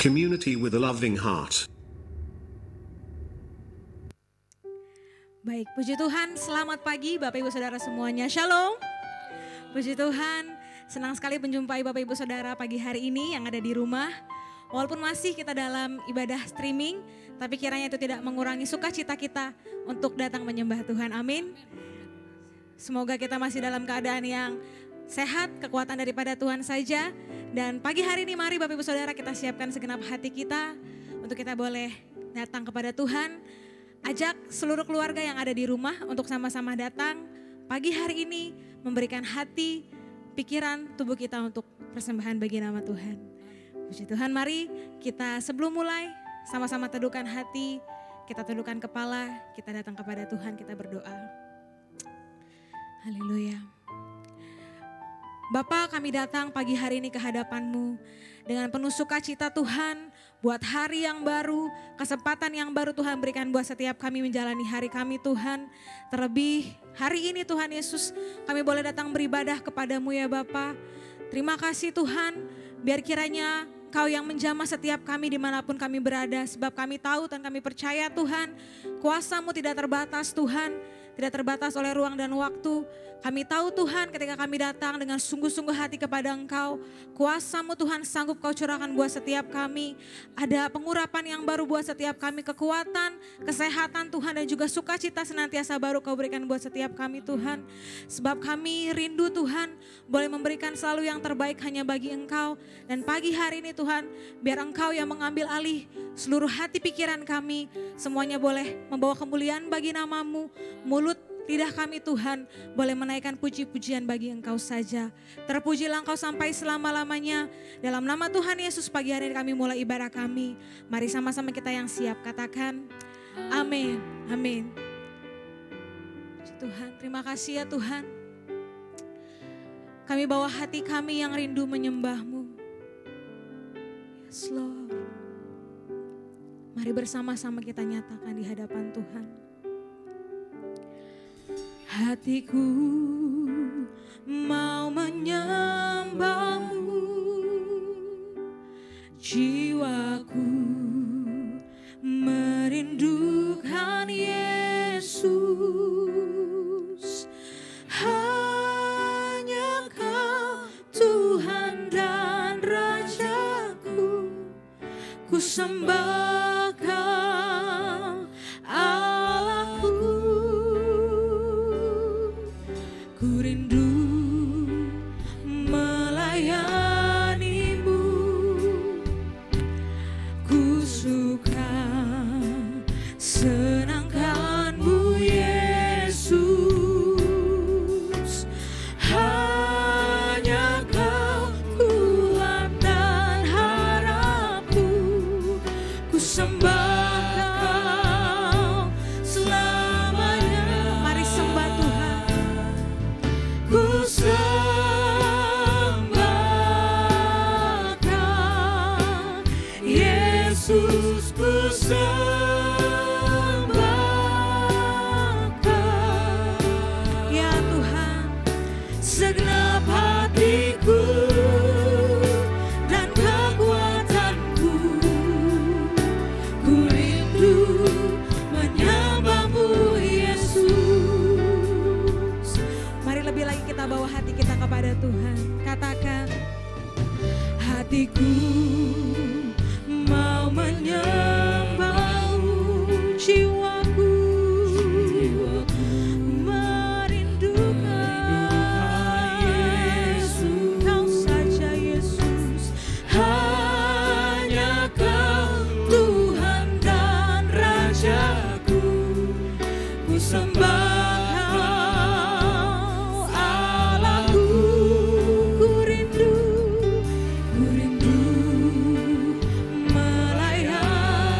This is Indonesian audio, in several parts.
community with a loving heart. Baik, puji Tuhan, selamat pagi Bapak Ibu Saudara semuanya, Shalom. Puji Tuhan, senang sekali menjumpai Bapak Ibu Saudara pagi hari ini yang ada di rumah. Walaupun masih kita dalam ibadah streaming, tapi kiranya itu tidak mengurangi sukacita kita untuk datang menyembah Tuhan, amin. Semoga kita masih dalam keadaan yang sehat, kekuatan daripada Tuhan saja. Dan pagi hari ini mari Bapak Ibu Saudara kita siapkan segenap hati kita untuk kita boleh datang kepada Tuhan. Ajak seluruh keluarga yang ada di rumah untuk sama-sama datang pagi hari ini memberikan hati, pikiran, tubuh kita untuk persembahan bagi nama Tuhan. Puji Tuhan, mari kita sebelum mulai sama-sama teduhkan hati, kita tundukkan kepala, kita datang kepada Tuhan, kita berdoa. Haleluya. Bapa, kami datang pagi hari ini ke hadapan-Mu dengan penuh sukacita Tuhan, buat hari yang baru, kesempatan yang baru Tuhan berikan buat setiap kami menjalani hari kami Tuhan. Terlebih hari ini Tuhan Yesus, kami boleh datang beribadah kepadamu ya Bapa. Terima kasih Tuhan, biar kiranya Kau yang menjamah setiap kami dimanapun kami berada. Sebab kami tahu dan kami percaya Tuhan, kuasa-Mu tidak terbatas Tuhan. Tidak terbatas oleh ruang dan waktu. Kami tahu Tuhan ketika kami datang dengan sungguh-sungguh hati kepada Engkau. Kuasa-Mu Tuhan sanggup Kau curahkan buat setiap kami. Ada pengurapan yang baru buat setiap kami. Kekuatan, kesehatan Tuhan dan juga sukacita senantiasa baru Kau berikan buat setiap kami Tuhan. Sebab kami rindu Tuhan boleh memberikan selalu yang terbaik hanya bagi Engkau. Dan pagi hari ini Tuhan biar Engkau yang mengambil alih seluruh hati pikiran kami. Semuanya boleh membawa kemuliaan bagi nama-Mu. Mulut, lidah kami Tuhan boleh menaikkan puji-pujian bagi Engkau saja. Terpujilah Engkau sampai selama-lamanya. Dalam nama Tuhan Yesus pagi hari ini kami mulai ibadah kami. Mari sama-sama kita yang siap katakan amin, amin. Puji Tuhan, terima kasih ya Tuhan. Kami bawa hati kami yang rindu menyembah-Mu. Yes Lord. Mari bersama-sama kita nyatakan di hadapan Tuhan. Hatiku mau menyembah-Mu, jiwaku merindukan Yesus. Hanya Kau Tuhan dan Rajaku, ku sembah Kau Allahku. Ku rindu melayani-Mu, ku suka senangkan-Mu Yesus. Hanya Kau kuat dan harapku, ku sembah Kau selamanya. Mari sembah Tuhan. Ku sembah Kau, Yesus, ku sembah Kau. Ya Tuhan, segenap hatiku dan kekuatanku, ku rindu menyembah-Mu Yesus. Mari lebih lagi kita bawa hati kita kepada Tuhan. Katakan, hatiku mau menyembah-Mu, jiwaku merindukan Yesus. Kau saja Yesus. Hanya Kau Tuhan dan Rajaku, ku sembah melayani.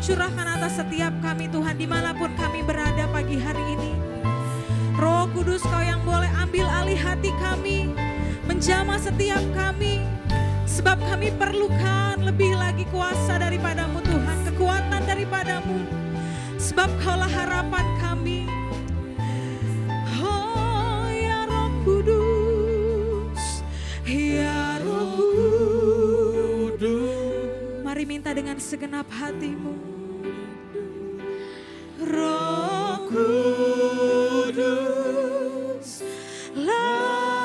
curahkan atas setiap kami Tuhan, dimanapun kami berada pagi hari ini. Roh Kudus, Kau yang boleh ambil alih hati kami, menjamah setiap kami, sebab kami perlukan lebih lagi kuasa daripadamu Tuhan, kekuatan daripadamu, sebab Kaulah harapan kami. Oh ya Roh Kudus, ya Roh Kudus, mari minta dengan segenap hatimu. Roh Kudus, lawatlah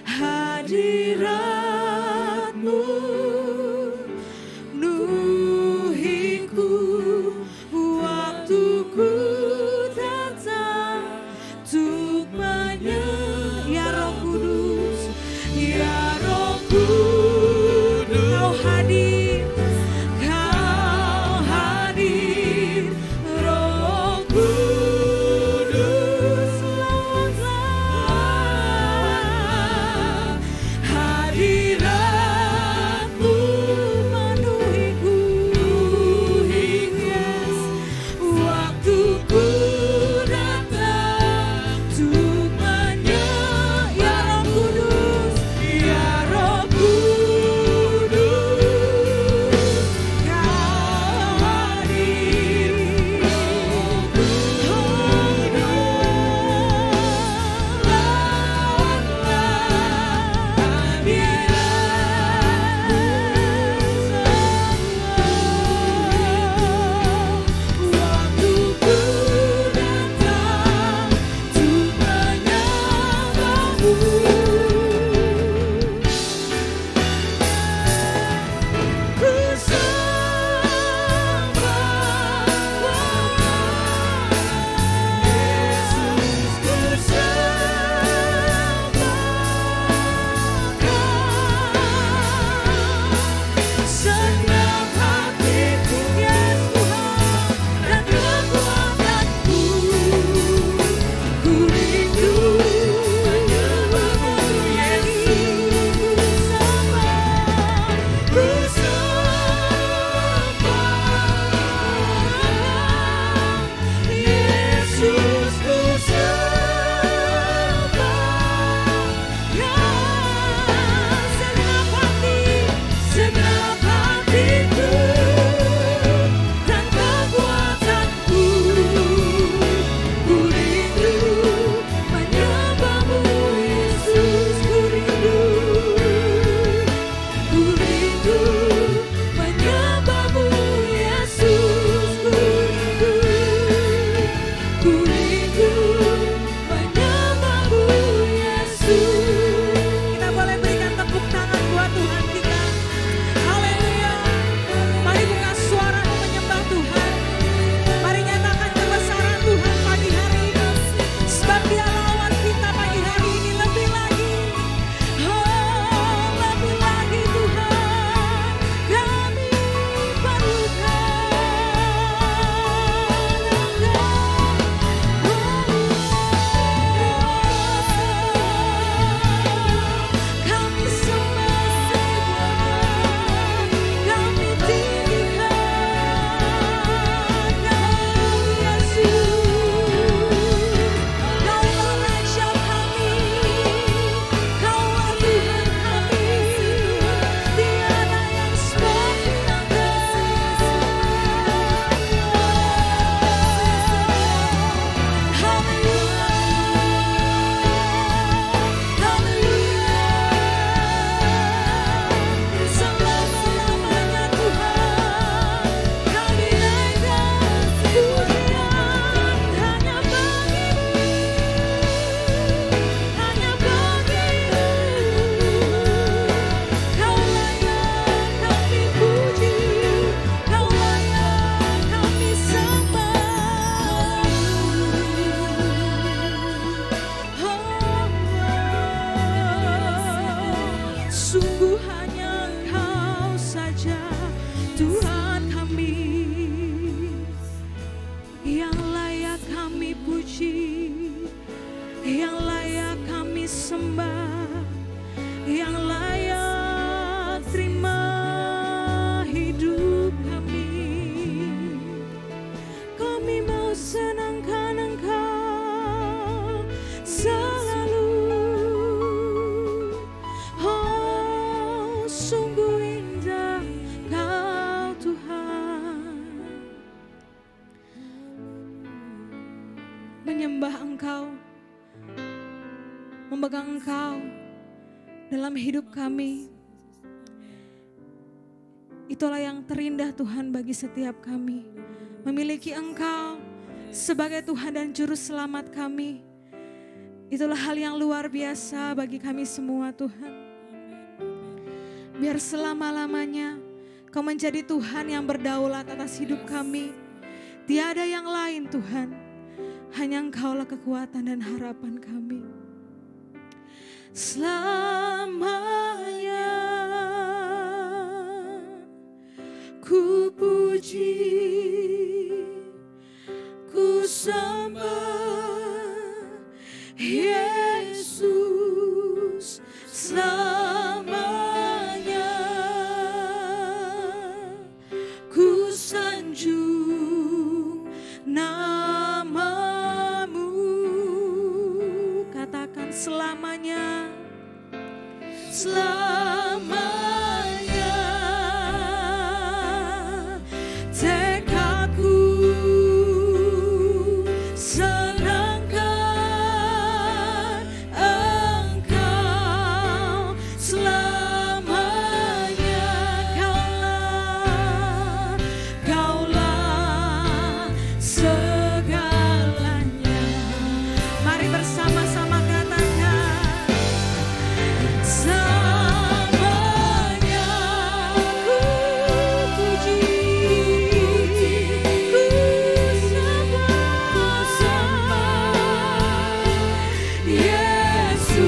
hadirat-Mu, penuhiku waktuku datang untuk ya Roh Kudus, ya Roh Kudus, Kau hadir, Kau hadir, Roh Kudus, lawatlah hadirat-Mu, penuhiku, yes, waktuku datang untuk ya Roh Kudus, ya Roh Kudus, Kau hadir, segenap hatiku, yes Tuhan, dan kekuatanku, ku rindu menyembah-Mu, Yesus, ku sembah, Yesus, ku sembah, ya segenap hati, segenap hatiku dan kekuatanku, ku rindu menyembah-Mu, Yesus, ku rindu menyembah-Mu, Yesus, ku rindu menyembah-Mu, Yesus. Kita boleh berikan tepuk tangan buat Tuhan kita. Haleluya. Mari buka suara menyembah Tuhan. Mari nyatakan kebesaran Tuhan pagi hari ini, sebab Dia lawan kita pagi hari ini lebih lagi. Oh, lebih lagi Tuhan, kami perlukan kami sembah, kami tinggikan Yesus. Kaulah Raja kami, Kaulah Tuhan kami, tiada yang seperti Engkau. Haleluya, haleluya, selama-lamanya Tuhan, kami naikkan pujian hanya bagi-Mu, hanya bagi-Mu. Kau layak kami puji, Kau layak kami sembah. Sungguh hanya Engkau saja Tuhan kami, yang layak kami puji, yang layak kami sembah, yang layak terima hidup kami. Engkau, memegang Engkau dalam hidup kami. Itulah yang terindah Tuhan bagi setiap kami. Memiliki Engkau sebagai Tuhan dan Juru Selamat kami. Itulah hal yang luar biasa bagi kami semua Tuhan. Biar selama-lamanya Kau menjadi Tuhan yang berdaulat atas hidup kami. Tiada yang lain Tuhan. Hanya Engkaulah kekuatan dan harapan kami. Selamanya ku puji, ku sembah Yesus selamanya. Ku sanjung namamu, katakan selamanya, selamanya. Tekadku senangkan Engkau selamanya. Kaulah segalanya. Mari bersama-sama katakan selamanya. Ku puji, ku sembah Yesus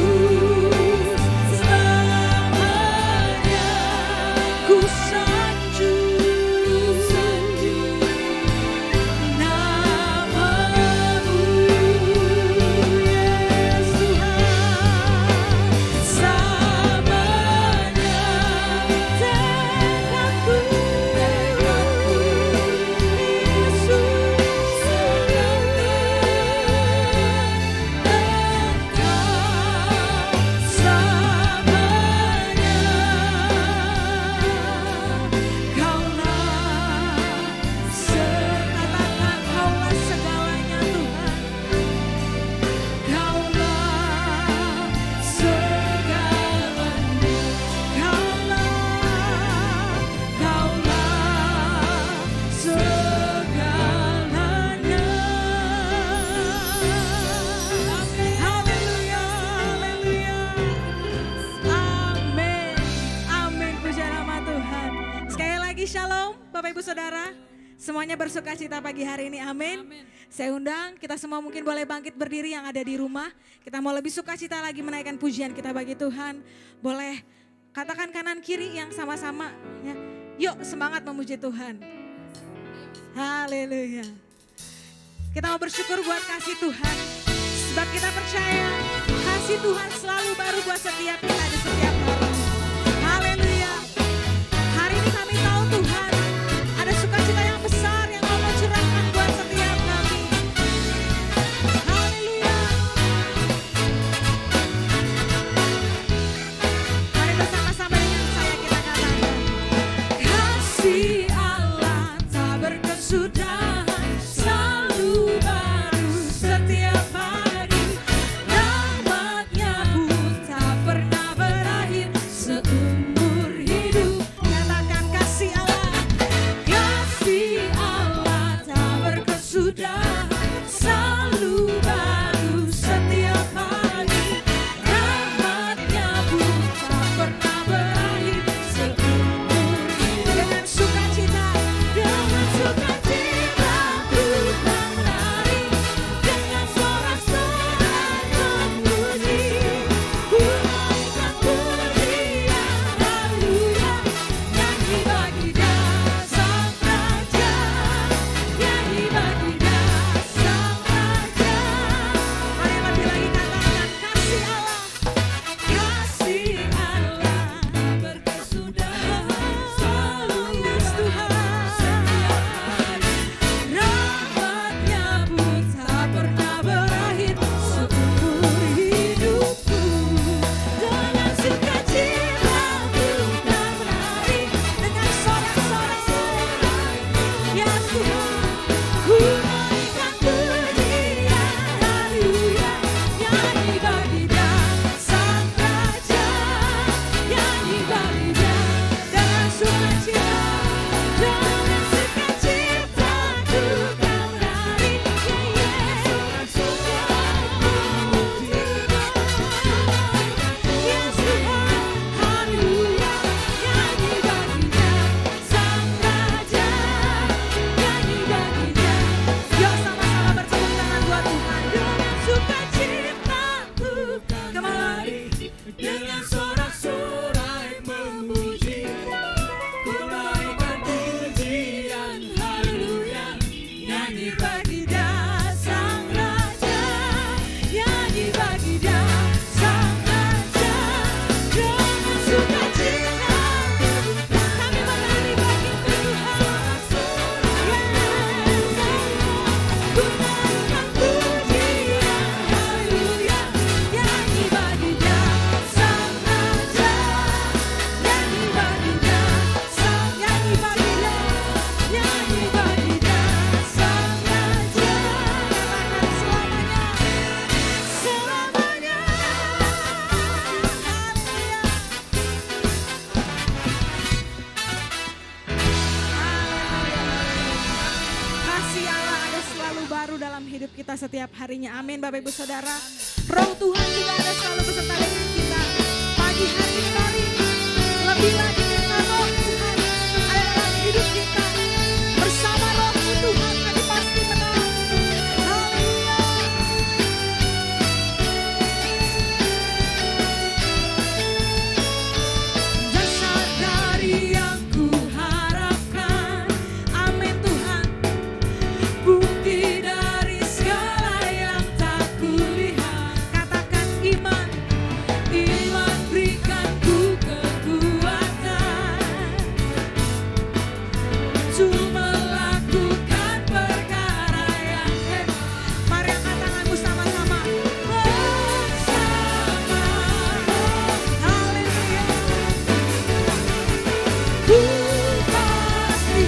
selamanya. Ku sanjung namamu, Yesus Tuhan selamanya. Tekadku Yesus Haleluya, haleluya. Amin, amin, puja nama Tuhan. Sekali lagi shalom Bapak Ibu Saudara. Semuanya bersuka cita pagi hari ini, amin. Saya undang kita semua mungkin boleh bangkit berdiri yang ada di rumah. Kita mau lebih sukacita lagi menaikkan pujian kita bagi Tuhan. Boleh katakan kanan kiri yang sama-sama ya. Yuk semangat memuji Tuhan. Haleluya. Kita mau bersyukur buat kasih Tuhan. Sebab kita percaya kasih Tuhan selalu baru buat setiap kita di setiap hari. Haleluya. Hari ini kami tahu Tuhan ada sukacita yang besar yang Kau mau curahkan buat setiap kami. Haleluya. Mari bersama-sama dengan saya kita katakan. Kasih Allah tak berkesudahan, selalu baru setiap hari. Rahmat-Nya pun tak pernah berakhir. kita setiap harinya. Amin Bapak Ibu Saudara. Roh Tuhan juga ada selalu beserta dengan kita. Pagi hari ini mari lebih lagi kita roh Tuhan ada dalam hidup kita. Bersama roh Tuhan kami pasti menang. Haleluya. Dasar dari yang ku harapkan. Amin Tuhan. Bukti dari segala yang tak kulihat. Katakan iman. Iman berikan ku kekuatan untuk melakukan perkara yang hebat. Mari angkat tanganmu sama-sama. Bersama haleluya. Ku pasti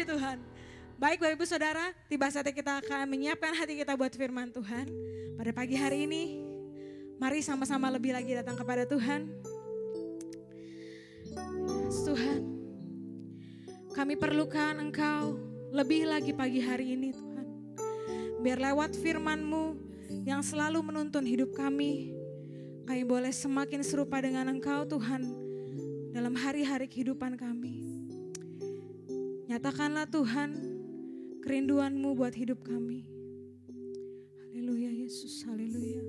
Tuhan. Baik Bapak Ibu Saudara, tiba saatnya kita akan menyiapkan hati kita buat firman Tuhan. Pada pagi hari ini, mari sama-sama lebih lagi datang kepada Tuhan. Tuhan, kami perlukan Engkau lebih lagi pagi hari ini Tuhan. Biar lewat firman-Mu yang selalu menuntun hidup kami boleh semakin serupa dengan Engkau Tuhan dalam hari-hari kehidupan kami. Nyatakanlah Tuhan kerinduan-Mu buat hidup kami. Haleluya Yesus, haleluya.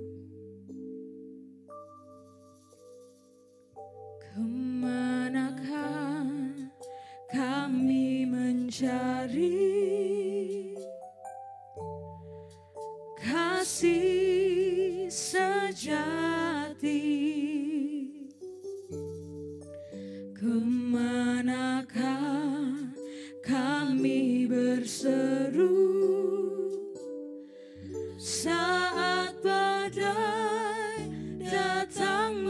Kemanakah kami mencari kasih sejati? Kemanakah kami berseru saat badai datang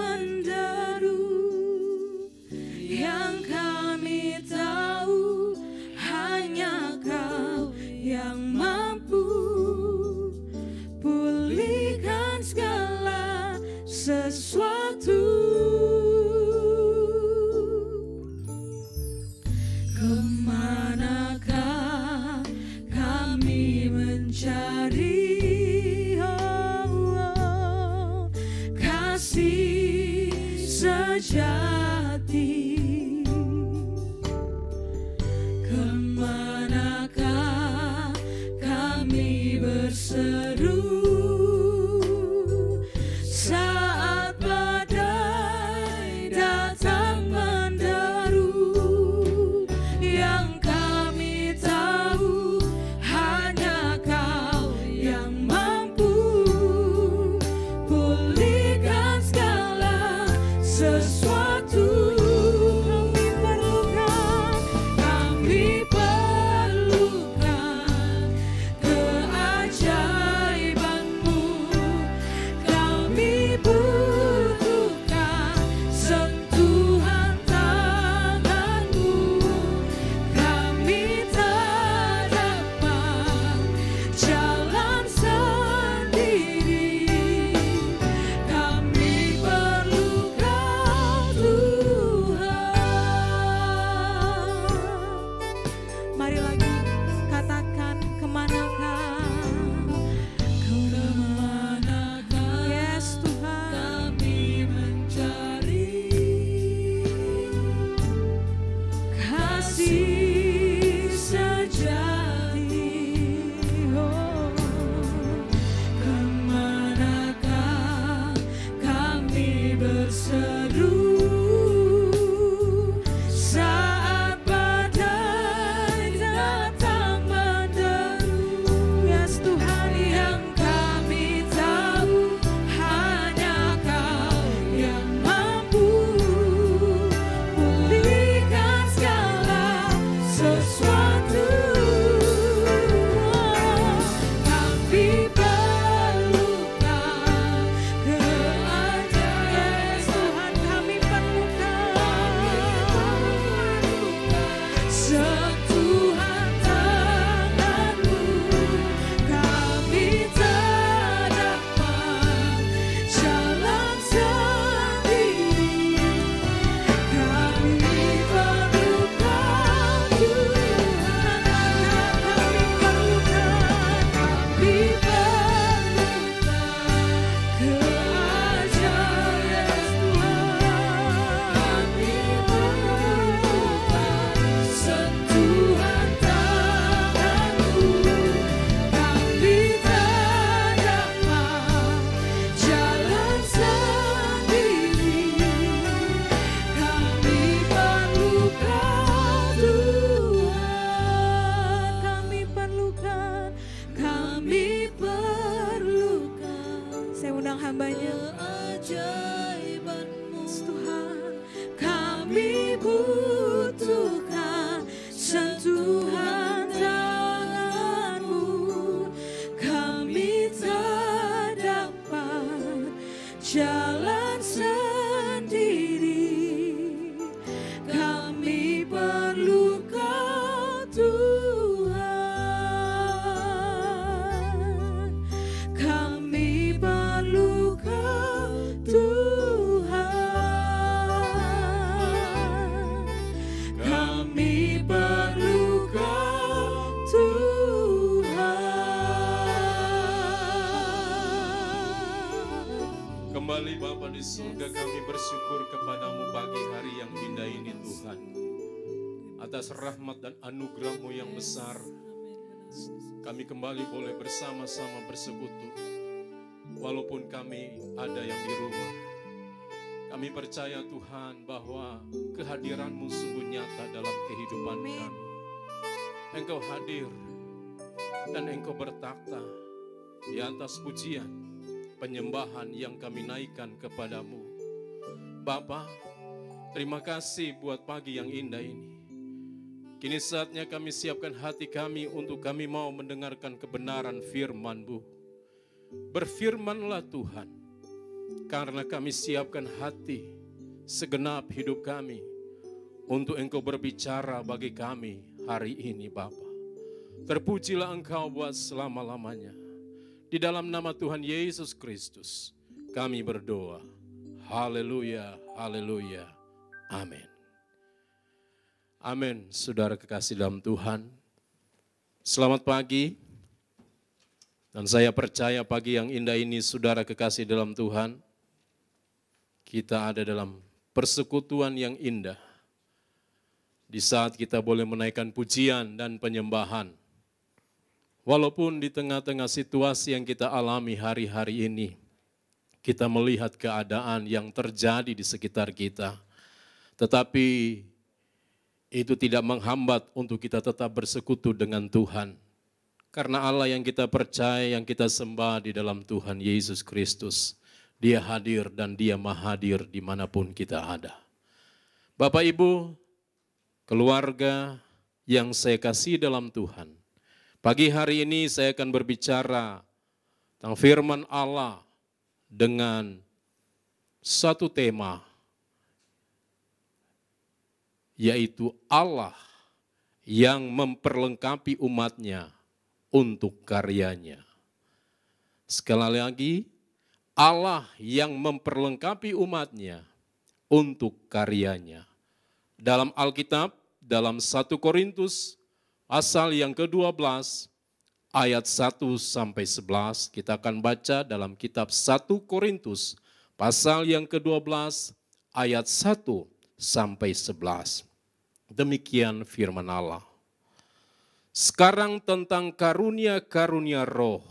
sejati. Kemanakah kami berseru saat badai datang menderu? Yang kami tahu hanya Kau yang mampu pulihkan segala sesuatu. Kami perlukan keajaiban-Mu. Kami butuhkan sentuhan tangan-Mu. Kami tak dapat jalan sendiri. Kami perlukan Tuhan. Mari lagi katakan, kemanakah, kemanakah, yes Tuhan, kami mencari kasih sejati. Oh, kemanakah kami berseru saat badai datang menderu? Yes Tuhan, yang kami tahu hanya Kau yang mampu pulihkan segala sesuatu. Kami perlukan keajaiban, Tuhan, kami perlukan sentuhan tangan-Mu. Kami tak dapat jalan sendiri. Kami perlukan Tuhan. Kami perlukan keajaiban Tuhan. Kami perlukan sentuhan tangan-Mu. Kami tak dapat jalan sendiri. Kami perlukan Tuhan. Kami perlukan. Saya undang hamba-Nya. Keajaiban-Mu, Tuhan. Kami butuhkan sentuhan tangan-Mu. Kami tak dapat jalan sendiri. Kami perlukan Tuhan. Kami perlukan Tuhan. Kami perlukan Tuhan. Kembali Bapa di surga, kami bersyukur kepadamu pagi hari yang indah ini Tuhan. Atas rahmat dan anugerah-Mu yang besar, kami kembali boleh bersama-sama bersekutu. Walaupun kami ada yang di rumah, kami percaya Tuhan bahwa kehadiran-Mu sungguh nyata dalam kehidupan kami. Engkau hadir dan Engkau bertakhta di atas pujian, penyembahan yang kami naikkan kepadamu. Bapa, terima kasih buat pagi yang indah ini. Kini saatnya kami siapkan hati kami untuk kami mau mendengarkan kebenaran firman-Mu. Berfirmanlah Tuhan, karena kami siapkan hati segenap hidup kami untuk Engkau berbicara bagi kami hari ini Bapa. Terpujilah Engkau buat selama-lamanya. Di dalam nama Tuhan Yesus Kristus kami berdoa. Haleluya, haleluya, amin. Amin, saudara kekasih dalam Tuhan. Selamat pagi. Dan saya percaya pagi yang indah ini, saudara kekasih dalam Tuhan, kita ada dalam persekutuan yang indah. Di saat kita boleh menaikkan pujian dan penyembahan. Walaupun di tengah-tengah situasi yang kita alami hari-hari ini, kita melihat keadaan yang terjadi di sekitar kita. Tetapi itu tidak menghambat untuk kita tetap bersekutu dengan Tuhan. Karena Allah yang kita percaya, yang kita sembah di dalam Tuhan Yesus Kristus, Dia hadir dan Dia maha hadir dimanapun kita ada. Bapak Ibu, keluarga yang saya kasih dalam Tuhan, pagi hari ini saya akan berbicara tentang firman Allah dengan satu tema, yaitu Allah yang memperlengkapi umatnya untuk karyanya. Sekali lagi, Allah yang memperlengkapi umatnya untuk karyanya. Dalam Alkitab, dalam 1 Korintus pasal yang ke-12 ayat 1 sampai 11, kita akan baca dalam kitab 1 Korintus pasal yang ke-12 ayat 1 sampai 11. Demikian firman Allah. Sekarang tentang karunia-karunia roh,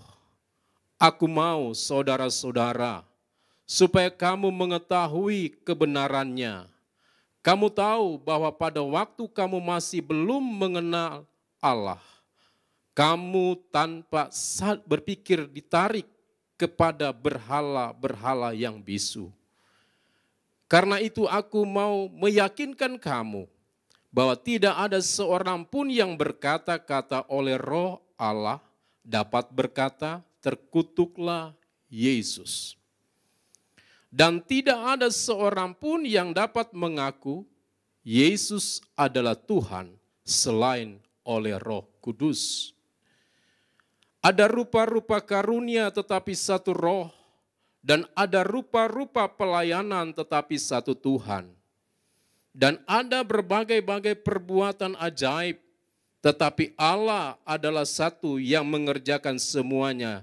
aku mau saudara-saudara supaya kamu mengetahui kebenarannya. Kamu tahu bahwa pada waktu kamu masih belum mengenal Allah, kamu tanpa berpikir ditarik kepada berhala-berhala yang bisu. Karena itu aku mau meyakinkan kamu bahwa tidak ada seorang pun yang berkata-kata oleh Roh Allah dapat berkata, terkutuklah Yesus. Dan tidak ada seorang pun yang dapat mengaku Yesus adalah Tuhan selain oleh Roh Kudus. Ada rupa-rupa karunia tetapi satu Roh, dan ada rupa-rupa pelayanan tetapi satu Tuhan. Dan ada berbagai-bagai perbuatan ajaib, tetapi Allah adalah satu yang mengerjakan semuanya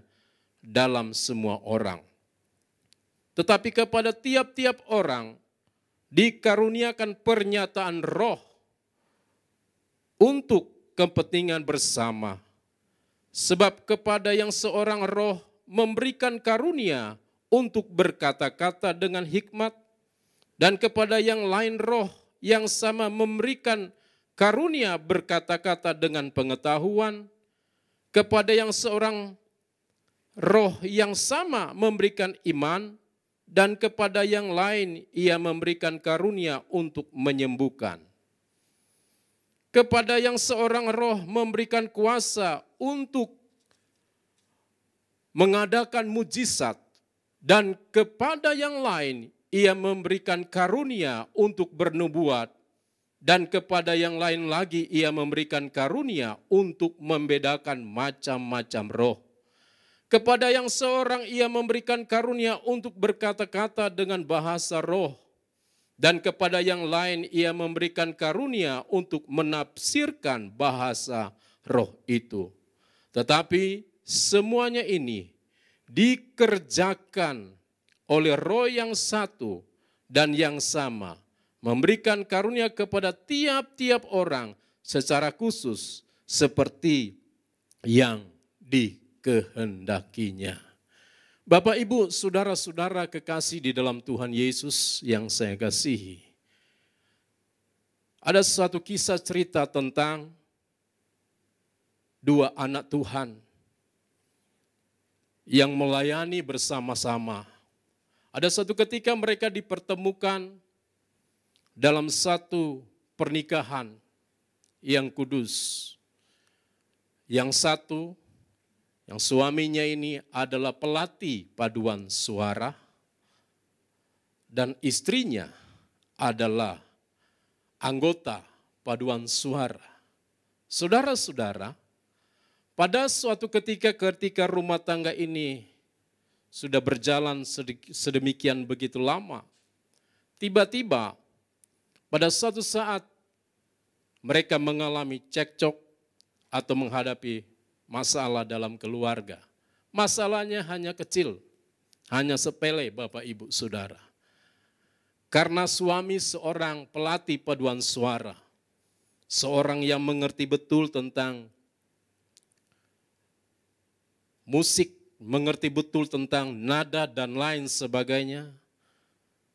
dalam semua orang. Tetapi kepada tiap-tiap orang dikaruniakan pernyataan roh untuk kepentingan bersama. Sebab kepada yang seorang roh memberikan karunia untuk berkata-kata dengan hikmat, dan kepada yang lain roh yang sama memberikan karunia berkata-kata dengan pengetahuan, kepada yang seorang roh yang sama memberikan iman, dan kepada yang lain ia memberikan karunia untuk menyembuhkan. Kepada yang seorang roh memberikan kuasa untuk mengadakan mujizat, dan kepada yang lain ia memberikan karunia untuk bernubuat, dan kepada yang lain lagi ia memberikan karunia untuk membedakan macam-macam roh. Kepada yang seorang ia memberikan karunia untuk berkata-kata dengan bahasa roh, dan kepada yang lain ia memberikan karunia untuk menafsirkan bahasa roh itu. Tetapi semuanya ini dikerjakan oleh Roh yang satu dan yang sama, memberikan karunia kepada tiap-tiap orang secara khusus seperti yang dikehendakinya. Bapak, Ibu, saudara-saudara kekasih di dalam Tuhan Yesus yang saya kasihi. Ada satu kisah cerita tentang dua anak Tuhan yang melayani bersama-sama. Ada satu ketika mereka dipertemukan dalam satu pernikahan yang kudus. Yang satu, yang suaminya ini adalah pelatih paduan suara, dan istrinya adalah anggota paduan suara. Saudara-saudara, pada suatu ketika rumah tangga ini sudah berjalan sedemikian begitu lama, tiba-tiba pada suatu saat mereka mengalami cekcok atau menghadapi masalah dalam keluarga. Masalahnya hanya kecil, hanya sepele Bapak Ibu Saudara. Karena suami seorang pelatih paduan suara, seorang yang mengerti betul tentang musik, mengerti betul tentang nada dan lain sebagainya,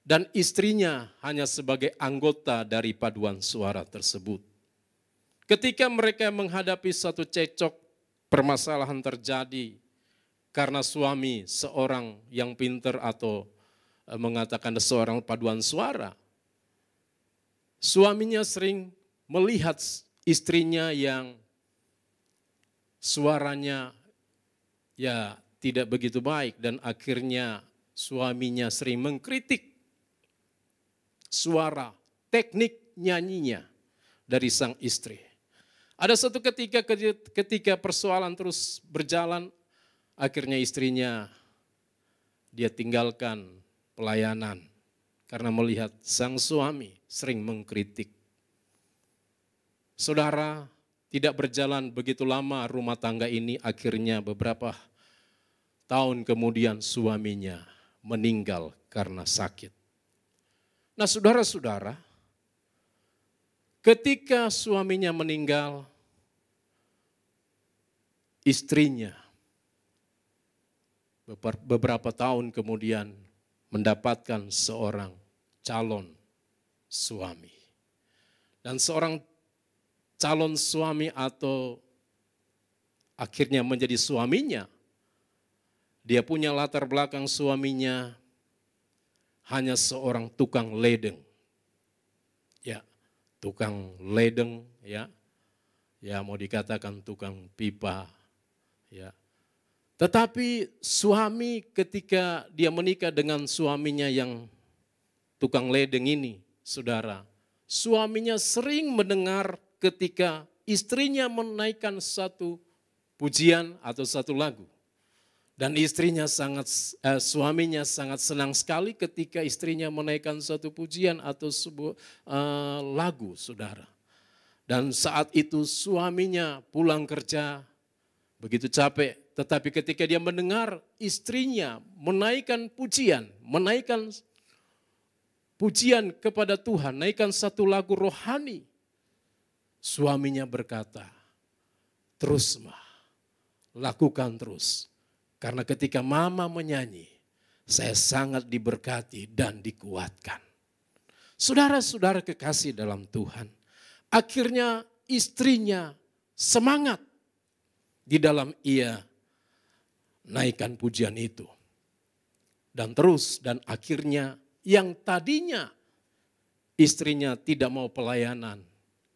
dan istrinya hanya sebagai anggota dari paduan suara tersebut. Ketika mereka menghadapi satu cekcok, permasalahan terjadi karena suami seorang yang pintar atau mengatakan seorang paduan suara. Suaminya sering melihat istrinya yang suaranya ya tidak begitu baik dan akhirnya suaminya sering mengkritik suara, teknik nyanyinya dari sang istri. Ada satu ketika persoalan terus berjalan, akhirnya istrinya dia tinggalkan pelayanan karena melihat sang suami sering mengkritik. Saudara, tidak berjalan begitu lama rumah tangga ini, akhirnya beberapa tahun kemudian suaminya meninggal karena sakit. Nah saudara-saudara, ketika suaminya meninggal, istrinya beberapa tahun kemudian mendapatkan seorang calon suami. Dan seorang calon suami atau akhirnya menjadi suaminya, dia punya latar belakang suaminya hanya seorang tukang ledeng. Ya, tukang ledeng ya. Ya mau dikatakan tukang pipa ya. Tetapi suami ketika dia menikah dengan suaminya yang tukang ledeng ini, saudara, suaminya sering mendengar ketika istrinya menaikkan satu pujian atau satu lagu. Dan suaminya sangat senang sekali ketika istrinya menaikkan satu pujian atau sebuah lagu, saudara. Dan saat itu suaminya pulang kerja begitu capek, tetapi ketika dia mendengar istrinya menaikkan pujian kepada Tuhan, naikkan satu lagu rohani, suaminya berkata, terus mah, lakukan terus. Karena ketika mama menyanyi, saya sangat diberkati dan dikuatkan. Saudara-saudara kekasih dalam Tuhan, akhirnya istrinya semangat di dalam ia naikkan pujian itu. Dan terus dan akhirnya yang tadinya istrinya tidak mau pelayanan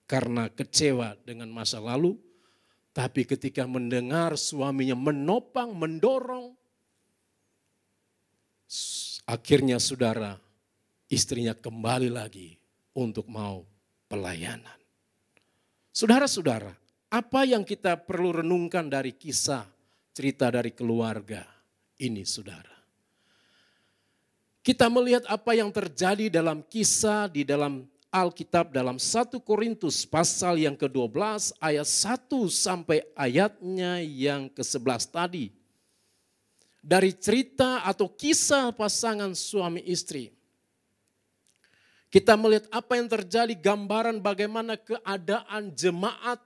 karena kecewa dengan masa lalu, tapi ketika mendengar suaminya menopang, mendorong, akhirnya saudara, istrinya kembali lagi untuk mau pelayanan. Saudara-saudara, apa yang kita perlu renungkan dari kisah cerita dari keluarga ini, saudara? Kita melihat apa yang terjadi dalam kisah di dalam Alkitab dalam 1 Korintus pasal yang ke-12 ayat 1 sampai ayatnya yang ke-11 tadi. Dari cerita atau kisah pasangan suami istri. Kita melihat apa yang terjadi, gambaran bagaimana keadaan jemaat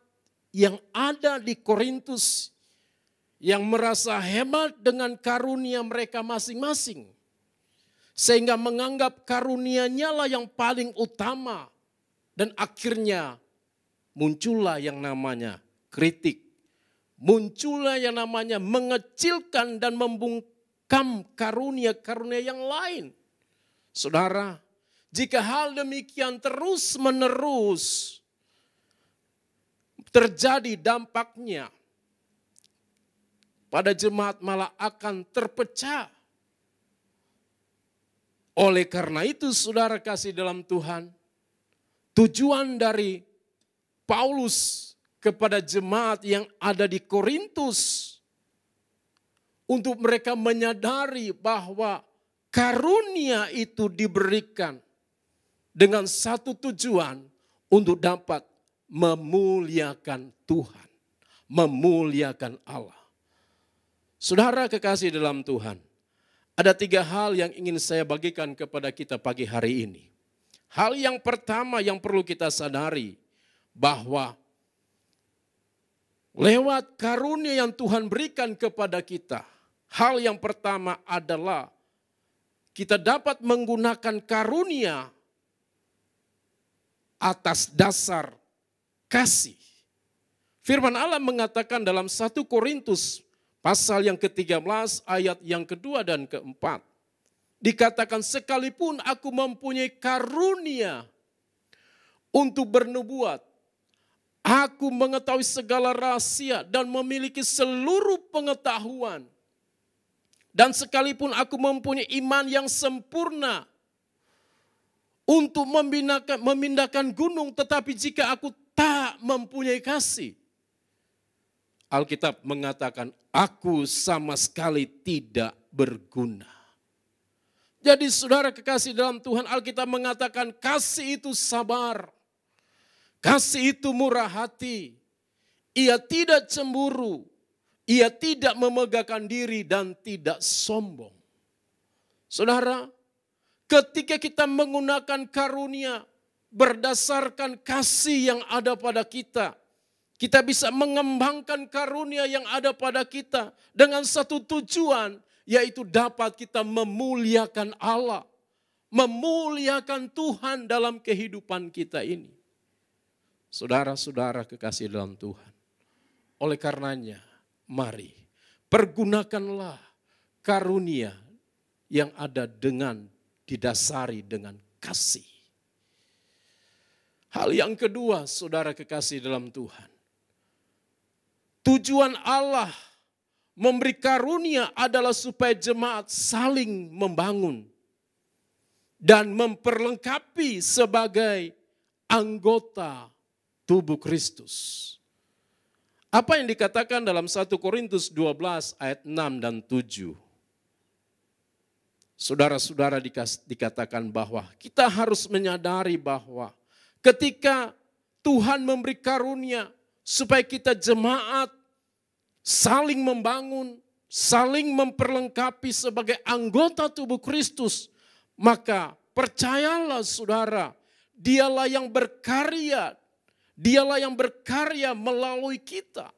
yang ada di Korintus yang merasa hebat dengan karunia mereka masing-masing. Sehingga menganggap karunia-Nya lah yang paling utama. Dan akhirnya muncullah yang namanya kritik. Muncullah yang namanya mengecilkan dan membungkam karunia-karunia yang lain. Saudara, jika hal demikian terus menerus terjadi, dampaknya pada jemaat malah akan terpecah. Oleh karena itu saudara kasih dalam Tuhan, tujuan dari Paulus kepada jemaat yang ada di Korintus untuk mereka menyadari bahwa karunia itu diberikan dengan satu tujuan untuk dapat memuliakan Tuhan, memuliakan Allah. Saudara kekasih dalam Tuhan, Ada 3 hal yang ingin saya bagikan kepada kita pagi hari ini. Hal yang pertama yang perlu kita sadari bahwa lewat karunia yang Tuhan berikan kepada kita, hal yang pertama adalah kita dapat menggunakan karunia atas dasar kasih. Firman Allah mengatakan dalam 1 Korintus pasal yang ke-13 ayat yang kedua dan keempat. Dikatakan sekalipun aku mempunyai karunia untuk bernubuat, aku mengetahui segala rahasia dan memiliki seluruh pengetahuan. Dan sekalipun aku mempunyai iman yang sempurna untuk memindahkan gunung, tetapi jika aku tak mempunyai kasih, Alkitab mengatakan, aku sama sekali tidak berguna. Jadi saudara kekasih dalam Tuhan, Alkitab mengatakan kasih itu sabar. Kasih itu murah hati. Ia tidak cemburu. Ia tidak memegahkan diri dan tidak sombong. Saudara, ketika kita menggunakan karunia berdasarkan kasih yang ada pada kita, kita bisa mengembangkan karunia yang ada pada kita dengan satu tujuan, yaitu dapat kita memuliakan Allah, memuliakan Tuhan dalam kehidupan kita ini. Saudara-saudara kekasih dalam Tuhan, oleh karenanya mari pergunakanlah karunia yang ada dengan didasari dengan kasih. Hal yang kedua, saudara kekasih dalam Tuhan, tujuan Allah memberi karunia adalah supaya jemaat saling membangun dan memperlengkapi sebagai anggota tubuh Kristus. Apa yang dikatakan dalam 1 Korintus 12 ayat 6 dan 7? Saudara-saudara dikatakan bahwa kita harus menyadari bahwa ketika Tuhan memberi karunia supaya kita jemaat saling membangun, saling memperlengkapi sebagai anggota tubuh Kristus, maka percayalah saudara, dialah yang berkarya melalui kita.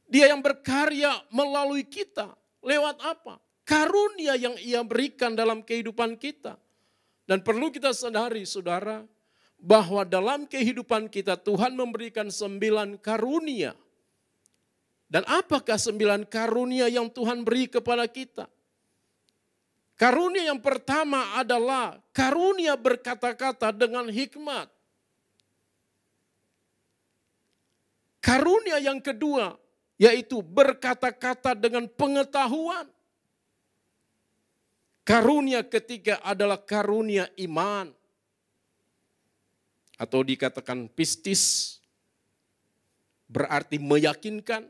Dia yang berkarya melalui kita. Lewat apa? Karunia yang ia berikan dalam kehidupan kita. Dan perlu kita sadari saudara, bahwa dalam kehidupan kita Tuhan memberikan 9 karunia. Dan apakah 9 karunia yang Tuhan beri kepada kita? Karunia yang pertama adalah karunia berkata-kata dengan hikmat. Karunia yang kedua yaitu berkata-kata dengan pengetahuan. Karunia ketiga adalah karunia iman. Atau dikatakan pistis, berarti meyakinkan.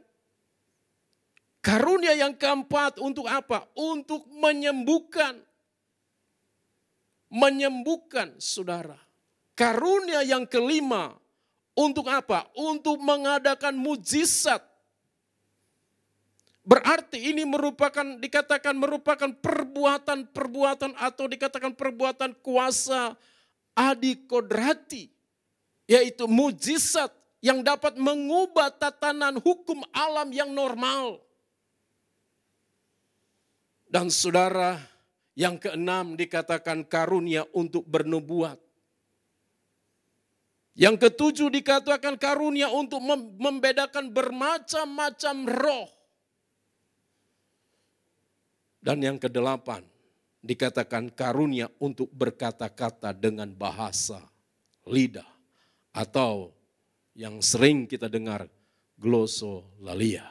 Karunia yang keempat untuk apa? Untuk menyembuhkan. Menyembuhkan saudara. Karunia yang kelima untuk apa? Untuk mengadakan mujizat. Berarti ini dikatakan merupakan perbuatan-perbuatan atau dikatakan perbuatan kuasa adikodrati. Yaitu mujizat yang dapat mengubah tatanan hukum alam yang normal. Dan saudara, yang keenam dikatakan karunia untuk bernubuat. Yang ketujuh dikatakan karunia untuk membedakan bermacam-macam roh. Dan yang kedelapan dikatakan karunia untuk berkata-kata dengan bahasa lidah. Atau yang sering kita dengar glosolalia.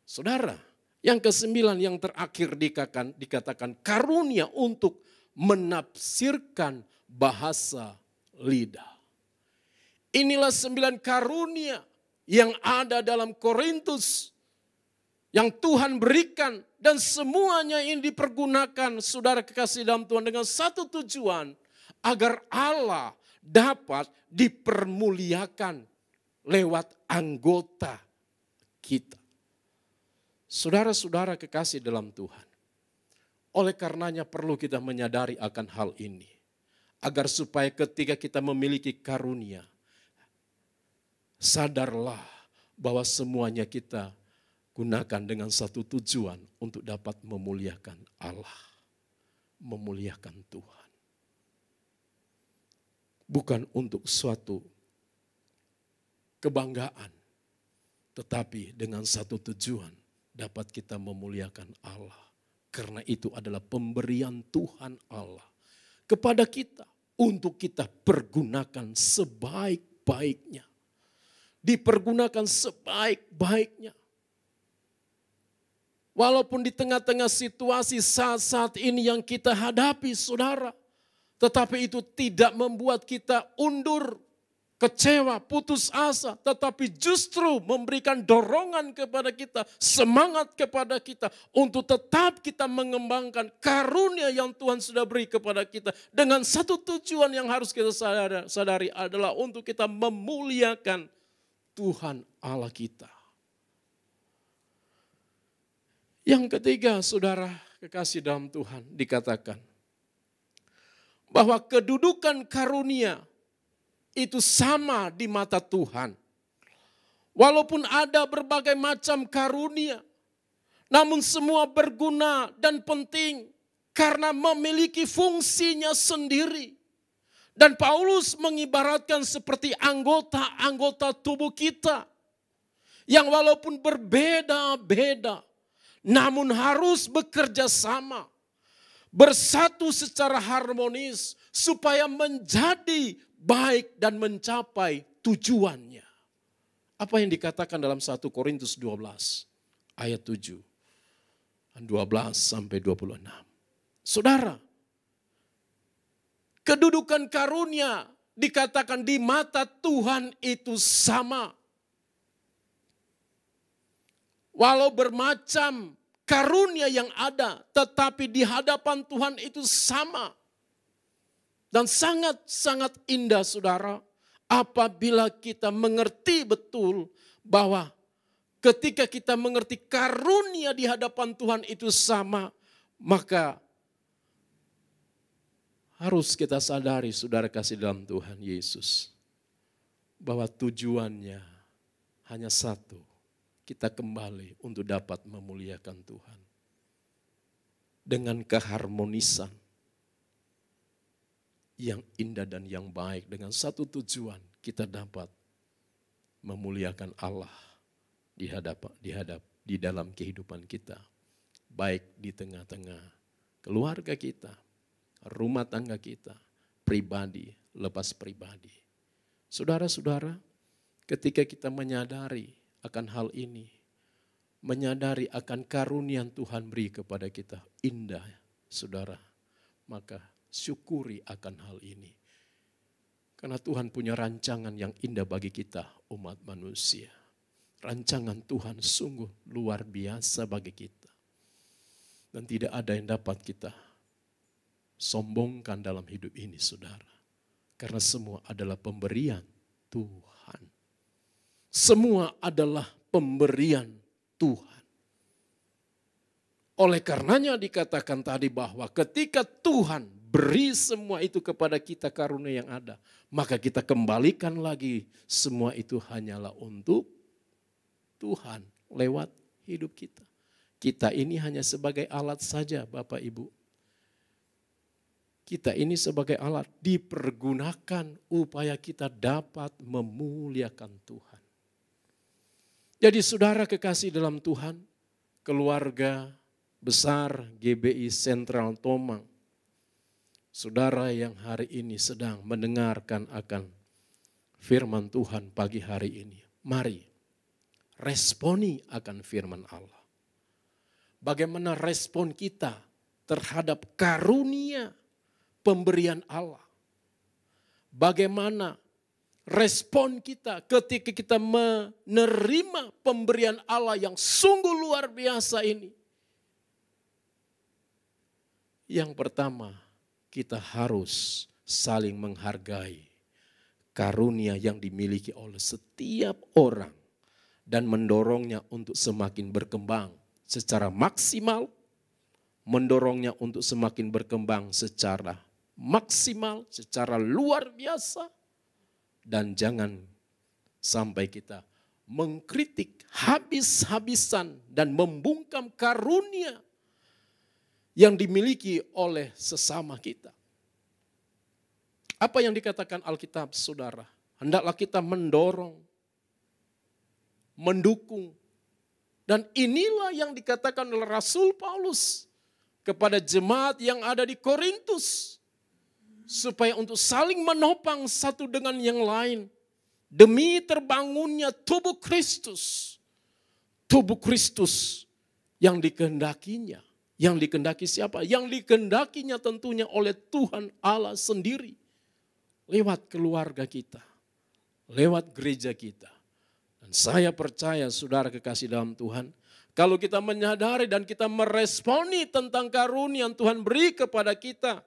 Saudara, yang kesembilan yang terakhir dikatakan karunia untuk menafsirkan bahasa lidah. Inilah 9 karunia yang ada dalam Korintus yang Tuhan berikan dan semuanya ini dipergunakan saudara kekasih dalam Tuhan dengan satu tujuan agar Allah dapat dipermuliakan lewat anggota kita. Saudara-saudara kekasih dalam Tuhan, Oleh karenanya perlu kita menyadari akan hal ini. Agar supaya ketika kita memiliki karunia, sadarlah bahwa semuanya kita gunakan dengan satu tujuan untuk dapat memuliakan Allah. Memuliakan Tuhan. Bukan untuk suatu kebanggaan, tetapi dengan satu tujuan dapat kita memuliakan Allah. Karena itu adalah pemberian Tuhan Allah kepada kita untuk kita pergunakan sebaik-baiknya. Dipergunakan sebaik-baiknya. Walaupun di tengah-tengah situasi saat-saat ini yang kita hadapi, saudara, tetapi itu tidak membuat kita undur, kecewa, putus asa, tetapi justru memberikan dorongan kepada kita, semangat kepada kita untuk tetap kita mengembangkan karunia yang Tuhan sudah beri kepada kita. Dengan satu tujuan yang harus kita sadari adalah untuk kita memuliakan Tuhan Allah kita. Yang ketiga, saudara kekasih dalam Tuhan, dikatakan bahwa kedudukan karunia itu sama di mata Tuhan. Walaupun ada berbagai macam karunia, namun semua berguna dan penting karena memiliki fungsinya sendiri. Dan Paulus mengibaratkan seperti anggota-anggota tubuh kita yang walaupun berbeda-beda, namun harus bekerja sama, bersatu secara harmonis supaya menjadi baik dan mencapai tujuannya. Apa yang dikatakan dalam 1 Korintus 12 ayat 7, 12 sampai 26. Saudara, kedudukan karunia dikatakan di mata Tuhan itu sama. Walau bermacam karunia yang ada, tetapi di hadapan Tuhan itu sama. Dan sangat-sangat indah, saudara, apabila kita mengerti betul bahwa ketika kita mengerti karunia di hadapan Tuhan itu sama, maka harus kita sadari, saudara kasih dalam Tuhan Yesus, bahwa tujuannya hanya satu. Kita kembali untuk dapat memuliakan Tuhan. Dengan keharmonisan yang indah dan yang baik. Dengan satu tujuan kita dapat memuliakan Allah di dalam kehidupan kita. Baik di tengah-tengah keluarga kita, rumah tangga kita, pribadi, lepas pribadi. Saudara-saudara, ketika kita menyadari akan hal ini, menyadari akan karunia yang Tuhan beri kepada kita, indah saudara, maka syukuri akan hal ini. Karena Tuhan punya rancangan yang indah bagi kita umat manusia. Rancangan Tuhan sungguh luar biasa bagi kita. Dan tidak ada yang dapat kita sombongkan dalam hidup ini, saudara. Karena semua adalah pemberian Tuhan. Semua adalah pemberian Tuhan. Oleh karenanya dikatakan tadi bahwa ketika Tuhan beri semua itu kepada kita karunia yang ada, maka kita kembalikan lagi semua itu hanyalah untuk Tuhan lewat hidup kita. Kita ini hanya sebagai alat saja, Bapak Ibu. Kita ini sebagai alat dipergunakan upaya kita dapat memuliakan Tuhan. Jadi saudara kekasih dalam Tuhan, keluarga besar GBI Sentral Tomang, saudara yang hari ini sedang mendengarkan akan firman Tuhan pagi hari ini, mari responi akan firman Allah. Bagaimana respon kita terhadap karunia pemberian Allah? Bagaimana respon kita ketika kita menerima pemberian Allah yang sungguh luar biasa ini? Yang pertama, kita harus saling menghargai karunia yang dimiliki oleh setiap orang dan mendorongnya untuk semakin berkembang secara maksimal mendorongnya untuk semakin berkembang secara maksimal, secara luar biasa. Dan jangan sampai kita mengkritik habis-habisan dan membungkam karunia yang dimiliki oleh sesama kita. Apa yang dikatakan Alkitab, saudara? Hendaklah kita mendorong, mendukung. Dan inilah yang dikatakan oleh Rasul Paulus kepada jemaat yang ada di Korintus. Supaya untuk saling menopang satu dengan yang lain. Demi terbangunnya tubuh Kristus. Tubuh Kristus yang dikehendakinya. Yang dikehendaki siapa? Yang dikehendakinya tentunya oleh Tuhan Allah sendiri. Lewat keluarga kita. Lewat gereja kita. Dan saya percaya saudara kekasih dalam Tuhan. Kalau kita menyadari dan kita meresponi tentang karunia yang Tuhan beri kepada kita.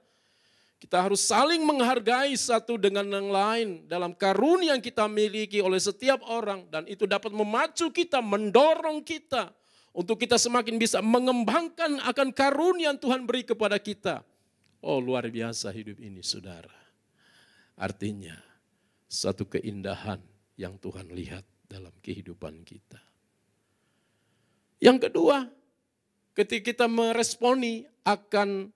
Kita harus saling menghargai satu dengan yang lain dalam karunia yang kita miliki oleh setiap orang. Dan itu dapat memacu kita, mendorong kita. Untuk kita semakin bisa mengembangkan akan karunia yang Tuhan beri kepada kita. Oh, luar biasa hidup ini, saudara. Artinya satu keindahan yang Tuhan lihat dalam kehidupan kita. Yang kedua, ketika kita meresponi akan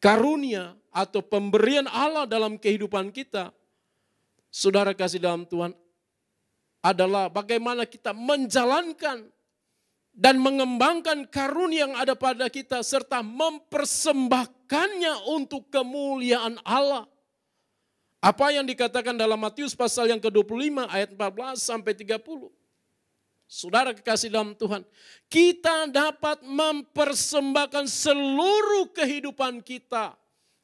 karunia atau pemberian Allah dalam kehidupan kita, saudara kasih dalam Tuhan, adalah bagaimana kita menjalankan dan mengembangkan karunia yang ada pada kita serta mempersembahkannya untuk kemuliaan Allah. Apa yang dikatakan dalam Matius pasal yang ke-25 ayat 14 sampai 30. Saudara kekasih dalam Tuhan, kita dapat mempersembahkan seluruh kehidupan kita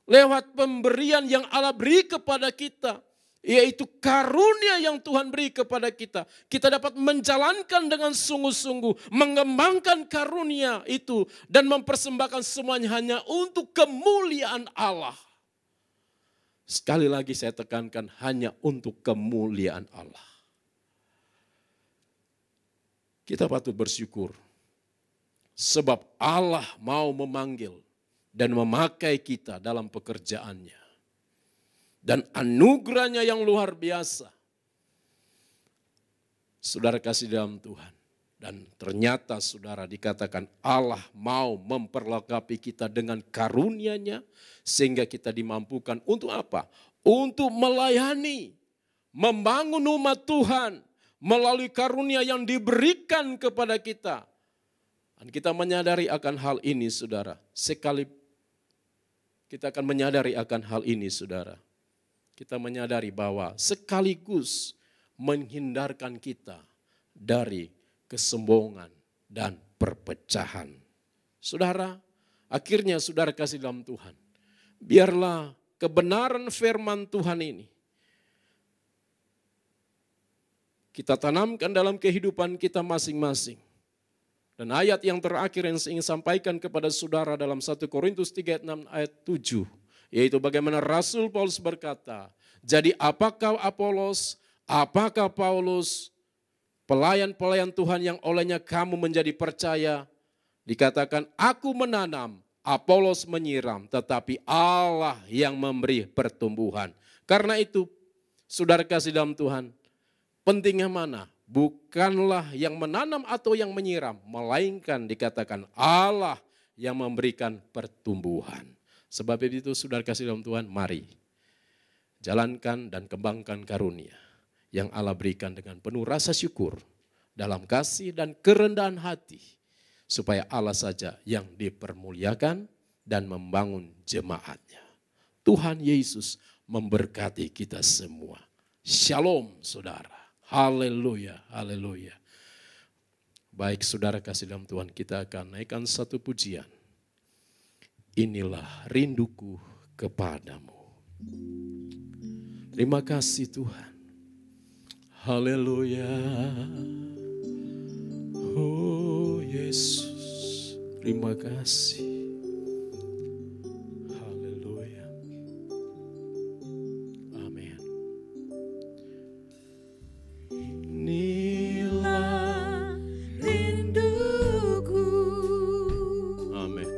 lewat pemberian yang Allah beri kepada kita, yaitu karunia yang Tuhan beri kepada kita. Kita dapat menjalankan dengan sungguh-sungguh, mengembangkan karunia itu dan mempersembahkan semuanya hanya untuk kemuliaan Allah. Sekali lagi saya tekankan, hanya untuk kemuliaan Allah. Kita patut bersyukur sebab Allah mau memanggil dan memakai kita dalam pekerjaannya. Dan anugerahnya yang luar biasa. Saudara kasih dalam Tuhan. Dan ternyata saudara dikatakan Allah mau memperlengkapi kita dengan karunia-Nya. Sehingga kita dimampukan untuk apa? Untuk melayani, membangun umat Tuhan. Melalui karunia yang diberikan kepada kita. Dan kita menyadari akan hal ini saudara. Sekali kita akan menyadari akan hal ini saudara. Kita menyadari bahwa sekaligus menghindarkan kita dari kesombongan dan perpecahan. Saudara, akhirnya saudara kasih dalam Tuhan. Biarlah kebenaran firman Tuhan ini kita tanamkan dalam kehidupan kita masing-masing. Dan ayat yang terakhir yang saya ingin sampaikan kepada saudara dalam 1 Korintus 3 ayat 7. Yaitu bagaimana Rasul Paulus berkata, jadi apakah Apolos, apakah Paulus, pelayan-pelayan Tuhan yang olehnya kamu menjadi percaya. Dikatakan aku menanam, Apolos menyiram, tetapi Allah yang memberi pertumbuhan. Karena itu saudara kasih dalam Tuhan, pentingnya mana? Bukanlah yang menanam atau yang menyiram, melainkan dikatakan Allah yang memberikan pertumbuhan. Sebab itu saudara kasih dalam Tuhan, mari jalankan dan kembangkan karunia yang Allah berikan dengan penuh rasa syukur dalam kasih dan kerendahan hati. Supaya Allah saja yang dipermuliakan dan membangun jemaatnya. Tuhan Yesus memberkati kita semua. Shalom saudara. Haleluya, haleluya. Baik saudara kasih dalam Tuhan, kita akan naikkan satu pujian. Inilah rinduku kepadamu. Terima kasih Tuhan. Haleluya. Oh Yesus, terima kasih. Haleluya. Amin. Inilah rinduku. Amin.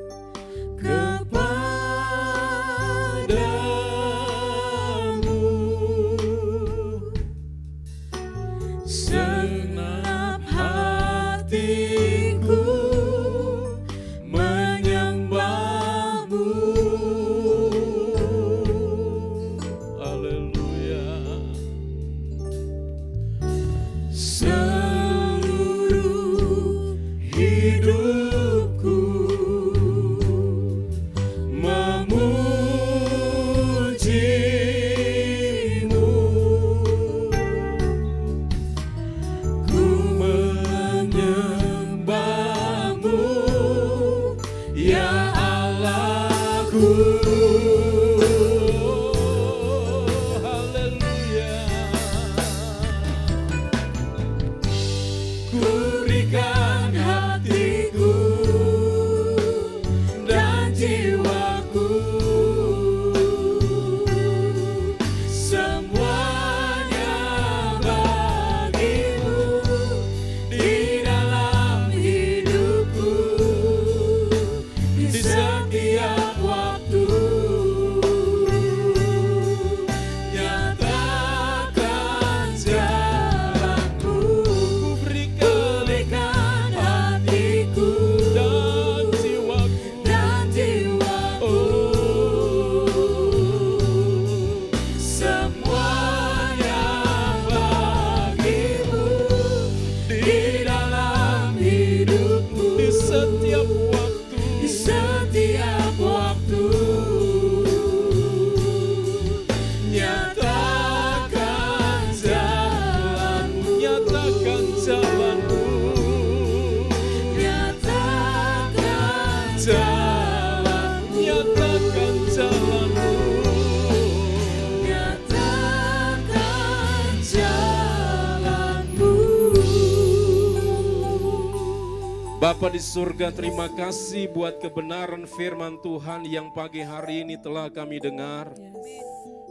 Bapa di surga, terima kasih buat kebenaran firman Tuhan yang pagi hari ini telah kami dengar.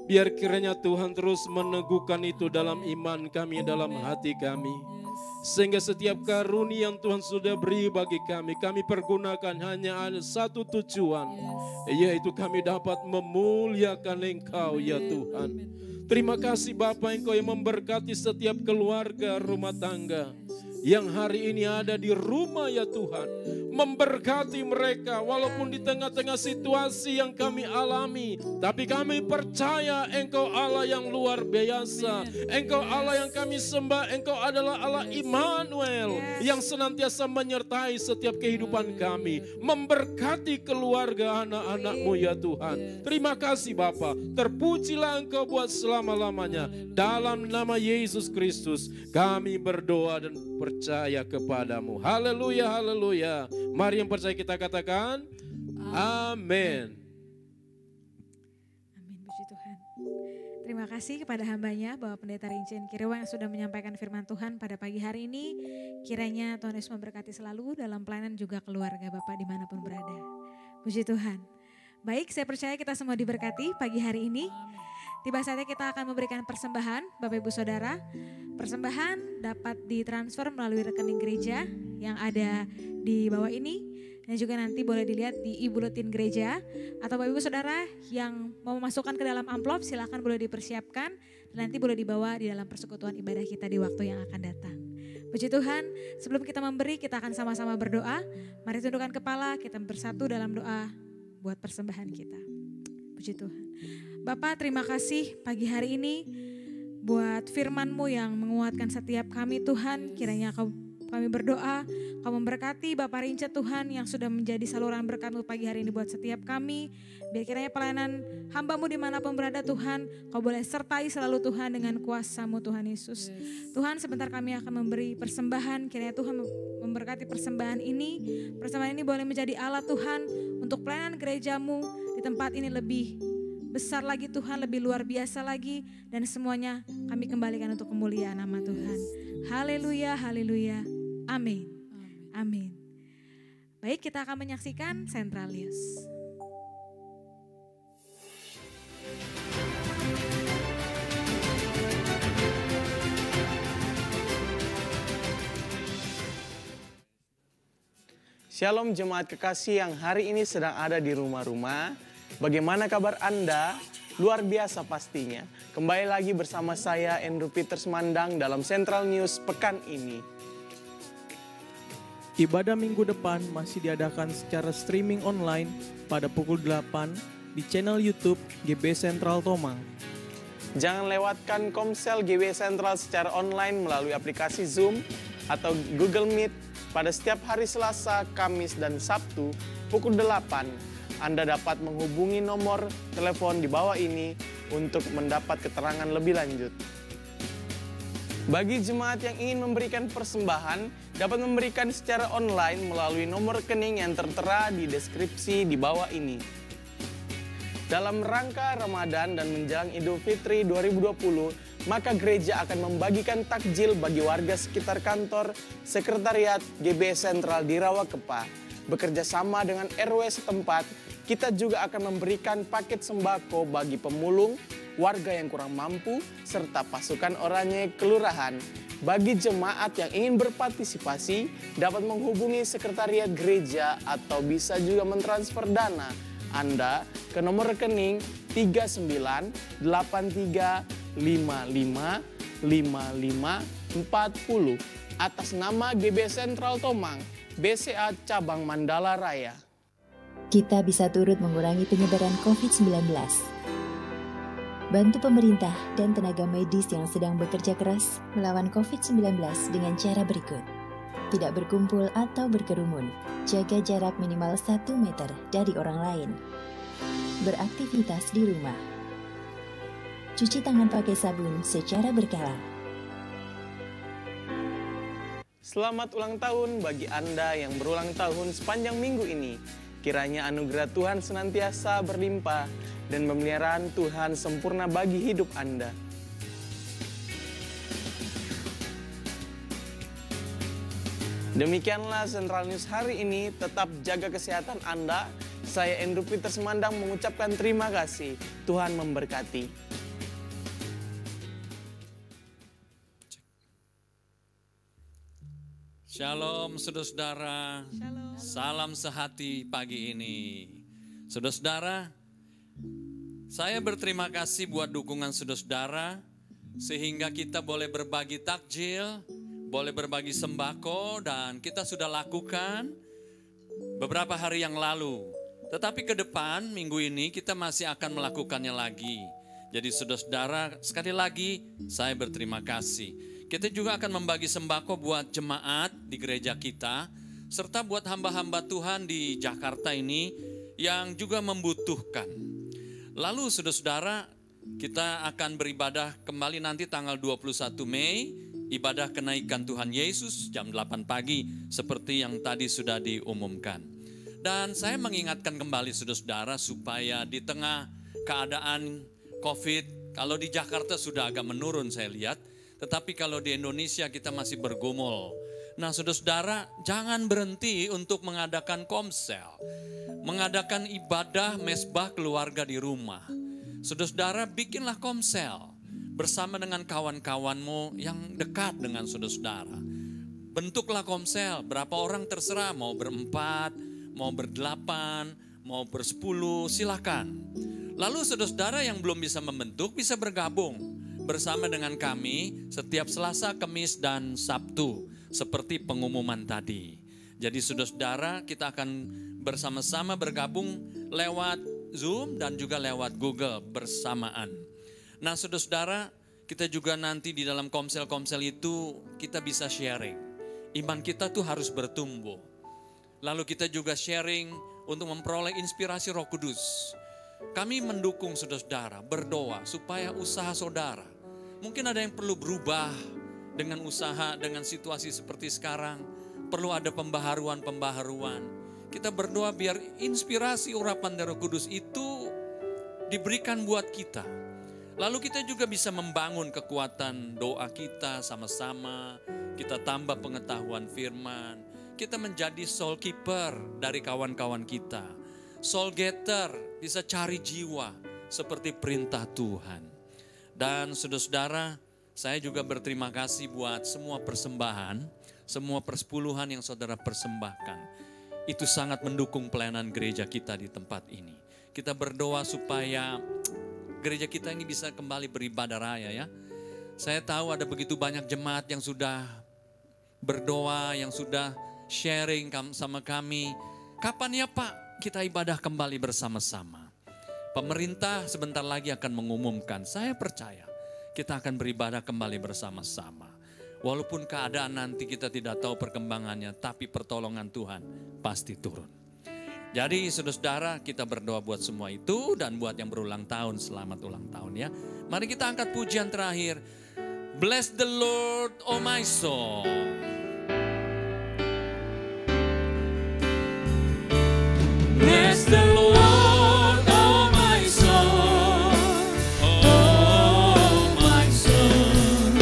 Biar kiranya Tuhan terus meneguhkan itu dalam iman kami, dalam hati kami. Sehingga setiap karunia yang Tuhan sudah beri bagi kami pergunakan hanya ada satu tujuan, yaitu kami dapat memuliakan Engkau ya Tuhan. Terima kasih Bapa, Engkau yang memberkati setiap keluarga rumah tangga yang hari ini ada di rumah ya Tuhan. Memberkati mereka walaupun di tengah-tengah situasi yang kami alami. Tapi kami percaya Engkau Allah yang luar biasa. Engkau Allah yang kami sembah. Engkau adalah Allah Immanuel yang senantiasa menyertai setiap kehidupan kami. Memberkati keluarga anak-anak-Mu ya Tuhan. Terima kasih Bapa. Terpujilah Engkau buat selama-lamanya. Dalam nama Yesus Kristus kami berdoa dan percaya kepadamu. Haleluya, haleluya. Mari yang percaya kita katakan amin. Amin, puji Tuhan. Terima kasih kepada hambanya Bapak Pendeta Rincen Kiriwa yang sudah menyampaikan firman Tuhan pada pagi hari ini. Kiranya Tuhan Yesus memberkati selalu dalam pelayanan juga keluarga Bapak dimanapun berada. Puji Tuhan. Baik, saya percaya kita semua diberkati pagi hari ini. Tiba saatnya kita akan memberikan persembahan Bapak Ibu Saudara. Persembahan dapat ditransfer melalui rekening gereja yang ada di bawah ini. Dan juga nanti boleh dilihat di e-bulletin gereja. Atau Bapak Ibu Saudara yang mau memasukkan ke dalam amplop silakan boleh dipersiapkan. Dan nanti boleh dibawa di dalam persekutuan ibadah kita di waktu yang akan datang. Puji Tuhan, sebelum kita memberi kita akan sama-sama berdoa. Mari tundukkan kepala, kita bersatu dalam doa buat persembahan kita. Puji Tuhan. Bapak terima kasih pagi hari ini buat firman-Mu yang menguatkan setiap kami Tuhan. Kiranya kami berdoa, Kau memberkati Bapak Rince Tuhan yang sudah menjadi saluran berkat-Mu pagi hari ini buat setiap kami. Biar kiranya pelayanan hamba-Mu dimanapun berada Tuhan, Kau boleh sertai selalu Tuhan dengan kuasa-Mu Tuhan Yesus. Tuhan sebentar kami akan memberi persembahan, kiranya Tuhan memberkati persembahan ini. Persembahan ini boleh menjadi alat Tuhan untuk pelayanan gereja-Mu di tempat ini lebih besar lagi Tuhan, lebih luar biasa lagi. Dan semuanya kami kembalikan untuk kemuliaan nama Tuhan. Haleluya, haleluya, amin, amin. Baik, kita akan menyaksikan Central News. Shalom jemaat kekasih yang hari ini sedang ada di rumah-rumah. Bagaimana kabar Anda? Luar biasa pastinya. Kembali lagi bersama saya Andrew Peters Mandang dalam Central News pekan ini. Ibadah minggu depan masih diadakan secara streaming online pada pukul 8 di channel YouTube GB Sentral Tomang. Jangan lewatkan Komsel GB Sentral secara online melalui aplikasi Zoom atau Google Meet pada setiap hari Selasa, Kamis, dan Sabtu pukul 8. Anda dapat menghubungi nomor telepon di bawah ini untuk mendapat keterangan lebih lanjut. Bagi jemaat yang ingin memberikan persembahan, dapat memberikan secara online melalui nomor rekening yang tertera di deskripsi di bawah ini. Dalam rangka Ramadan dan menjelang Idul Fitri 2020, maka gereja akan membagikan takjil bagi warga sekitar kantor Sekretariat GB Sentral di Rawakepa. Bekerja sama dengan RW setempat, kita juga akan memberikan paket sembako bagi pemulung, warga yang kurang mampu, serta pasukan oranye kelurahan. Bagi jemaat yang ingin berpartisipasi, dapat menghubungi sekretariat gereja atau bisa juga mentransfer dana Anda ke nomor rekening 3983555540 atas nama GB Sentral Tomang, BCA Cabang Mandala Raya. Kita bisa turut mengurangi penyebaran COVID-19. Bantu pemerintah dan tenaga medis yang sedang bekerja keras melawan COVID-19 dengan cara berikut. Tidak berkumpul atau berkerumun. Jaga jarak minimal 1 meter dari orang lain. Beraktivitas di rumah. Cuci tangan pakai sabun secara berkala. Selamat ulang tahun bagi Anda yang berulang tahun sepanjang minggu ini. Kiranya anugerah Tuhan senantiasa berlimpah dan pemeliharaan Tuhan sempurna bagi hidup Anda. Demikianlah Sentral News hari ini. Tetap jaga kesehatan Anda. Saya Andrew Peter Semandang mengucapkan terima kasih. Tuhan memberkati. Shalom saudara-saudara, salam sehati pagi ini. Saudara-saudara, saya berterima kasih buat dukungan saudara-saudara sehingga kita boleh berbagi takjil, boleh berbagi sembako dan kita sudah lakukan beberapa hari yang lalu. Tetapi ke depan minggu ini kita masih akan melakukannya lagi. Jadi saudara-saudara, sekali lagi saya berterima kasih. Kita juga akan membagi sembako buat jemaat di gereja kita, serta buat hamba-hamba Tuhan di Jakarta ini yang juga membutuhkan. Lalu saudara-saudara, kita akan beribadah kembali nanti tanggal 21 Mei, ibadah kenaikan Tuhan Yesus jam 8 pagi, seperti yang tadi sudah diumumkan. Dan saya mengingatkan kembali saudara-saudara supaya di tengah keadaan COVID, kalau di Jakarta sudah agak menurun saya lihat, tetapi kalau di Indonesia kita masih bergumul. Nah saudara-saudara, jangan berhenti untuk mengadakan komsel. Mengadakan ibadah mesbah keluarga di rumah. Saudara-saudara, bikinlah komsel bersama dengan kawan-kawanmu yang dekat dengan saudara-saudara. Bentuklah komsel, berapa orang terserah, mau berempat, mau berdelapan, mau bersepuluh, silakan. Lalu saudara-saudara yang belum bisa membentuk bisa bergabung bersama dengan kami setiap Selasa, Kamis, dan Sabtu seperti pengumuman tadi. Jadi saudara-saudara, kita akan bersama-sama bergabung lewat Zoom dan juga lewat Google bersamaan. Nah saudara-saudara, kita juga nanti di dalam komsel-komsel itu kita bisa sharing. Iman kita tuh harus bertumbuh. Lalu kita juga sharing untuk memperoleh inspirasi Roh Kudus. Kami mendukung saudara-saudara, berdoa supaya usaha saudara, mungkin ada yang perlu berubah dengan usaha, dengan situasi seperti sekarang. Perlu ada pembaharuan-pembaharuan. Kita berdoa biar inspirasi urapan dari Roh Kudus itu diberikan buat kita. Lalu kita juga bisa membangun kekuatan doa kita sama-sama. Kita tambah pengetahuan firman. Kita menjadi soul keeper dari kawan-kawan kita. Soul getter, bisa cari jiwa seperti perintah Tuhan. Dan saudara-saudara, saya juga berterima kasih buat semua persembahan, semua persepuluhan yang saudara persembahkan. Itu sangat mendukung pelayanan gereja kita di tempat ini. Kita berdoa supaya gereja kita ini bisa kembali beribadah raya ya. Saya tahu ada begitu banyak jemaat yang sudah berdoa, yang sudah sharing sama kami. Kapan ya Pak kita ibadah kembali bersama-sama? Pemerintah sebentar lagi akan mengumumkan, saya percaya kita akan beribadah kembali bersama-sama. Walaupun keadaan nanti kita tidak tahu perkembangannya, tapi pertolongan Tuhan pasti turun. Jadi saudara-saudara, kita berdoa buat semua itu dan buat yang berulang tahun, selamat ulang tahun ya. Mari kita angkat pujian terakhir. Bless the Lord, oh my soul. Bless the Lord, oh my soul, oh my soul,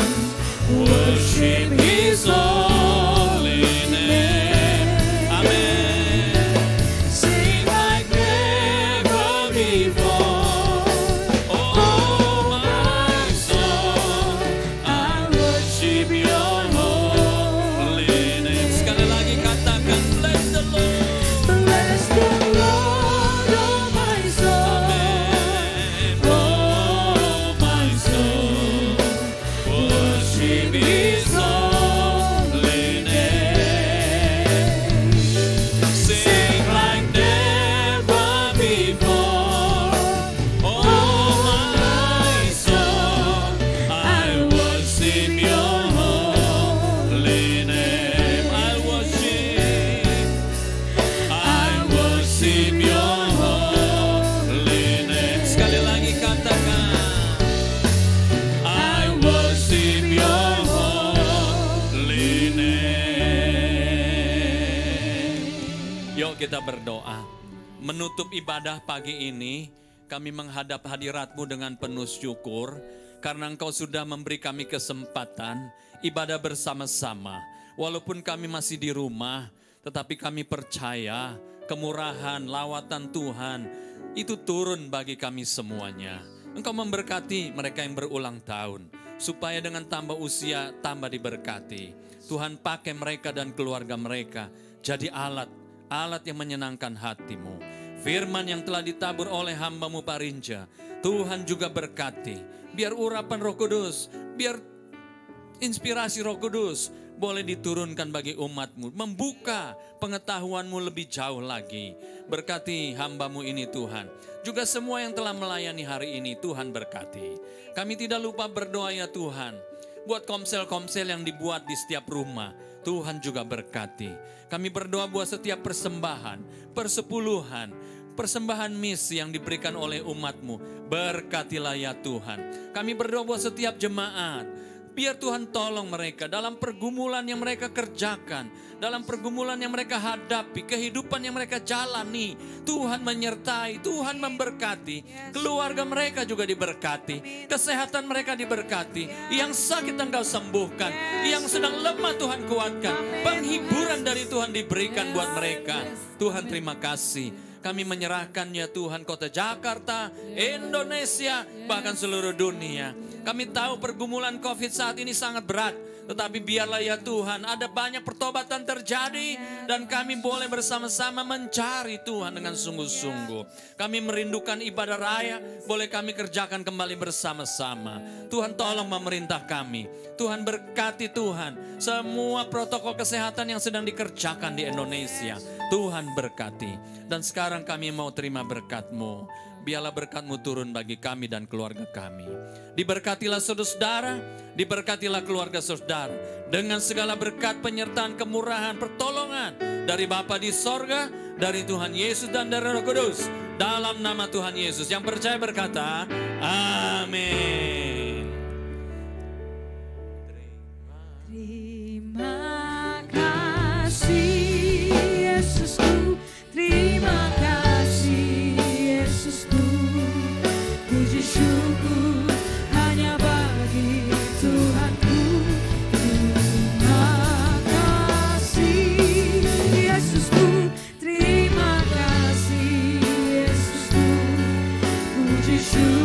worship His holy name, amen. Sing like never before, oh my soul, I worship Your holy name. Sekali lagi katakan, bless the Lord. Bless the Lord, oh my soul, oh my soul, worship His holy name. Sing like never before, oh my soul, I worship Your holy name. I worship Your holy name. Sekali lagi katakan, I worship Your holy name. Yuk kita berdoa. Menutup ibadah pagi ini, kami menghadap hadirat-Mu dengan penuh syukur karena Engkau sudah memberi kami kesempatan ibadah bersama-sama. Walaupun kami masih di rumah, tetapi kami percaya kemurahan, lawatan Tuhan itu turun bagi kami semuanya. Engkau memberkati mereka yang berulang tahun, supaya dengan tambah usia, tambah diberkati. Tuhan pakai mereka dan keluarga mereka jadi alat yang menyenangkan hatimu. Firman yang telah ditabur oleh hamba-Mu Pak Rinja, Tuhan juga berkati. Biar urapan Roh Kudus, biar inspirasi Roh Kudus boleh diturunkan bagi umat-Mu, membuka pengetahuan-Mu lebih jauh lagi. Berkati hamba-Mu ini Tuhan. Juga semua yang telah melayani hari ini Tuhan berkati. Kami tidak lupa berdoa ya Tuhan, buat komsel-komsel yang dibuat di setiap rumah, Tuhan juga berkati. Kami berdoa buat setiap persembahan, persepuluhan, persembahan misi yang diberikan oleh umat-Mu. Berkatilah ya Tuhan. Kami berdoa buat setiap jemaat. Biar Tuhan tolong mereka dalam pergumulan yang mereka kerjakan, dalam pergumulan yang mereka hadapi, kehidupan yang mereka jalani. Tuhan menyertai, Tuhan memberkati. Keluarga mereka juga diberkati, kesehatan mereka diberkati. Yang sakit Engkau sembuhkan, yang sedang lemah Tuhan kuatkan. Penghiburan dari Tuhan diberikan buat mereka. Tuhan terima kasih. Kami menyerahkan ya Tuhan kota Jakarta, Indonesia, bahkan seluruh dunia. Kami tahu pergumulan COVID saat ini sangat berat. Tetapi biarlah ya Tuhan ada banyak pertobatan terjadi. Dan kami boleh bersama-sama mencari Tuhan dengan sungguh-sungguh. Kami merindukan ibadah raya. Boleh kami kerjakan kembali bersama-sama. Tuhan tolong memerintah kami. Tuhan berkati Tuhan. Semua protokol kesehatan yang sedang dikerjakan di Indonesia. Tuhan berkati. Dan sekarang kami mau terima berkat-Mu. Biarlah berkat-Mu turun bagi kami dan keluarga kami. Diberkatilah saudara-saudara, diberkatilah keluarga saudara. Dengan segala berkat penyertaan, kemurahan, pertolongan dari Bapa di sorga, dari Tuhan Yesus dan dari Roh Kudus. Dalam nama Tuhan Yesus. Yang percaya berkata, amin. Terima kasih Yesusku, terima kasih Yesusku, puji syukur hanya bagi Tuhanku. Terima kasih Yesusku, terima kasih Yesusku, puji syukur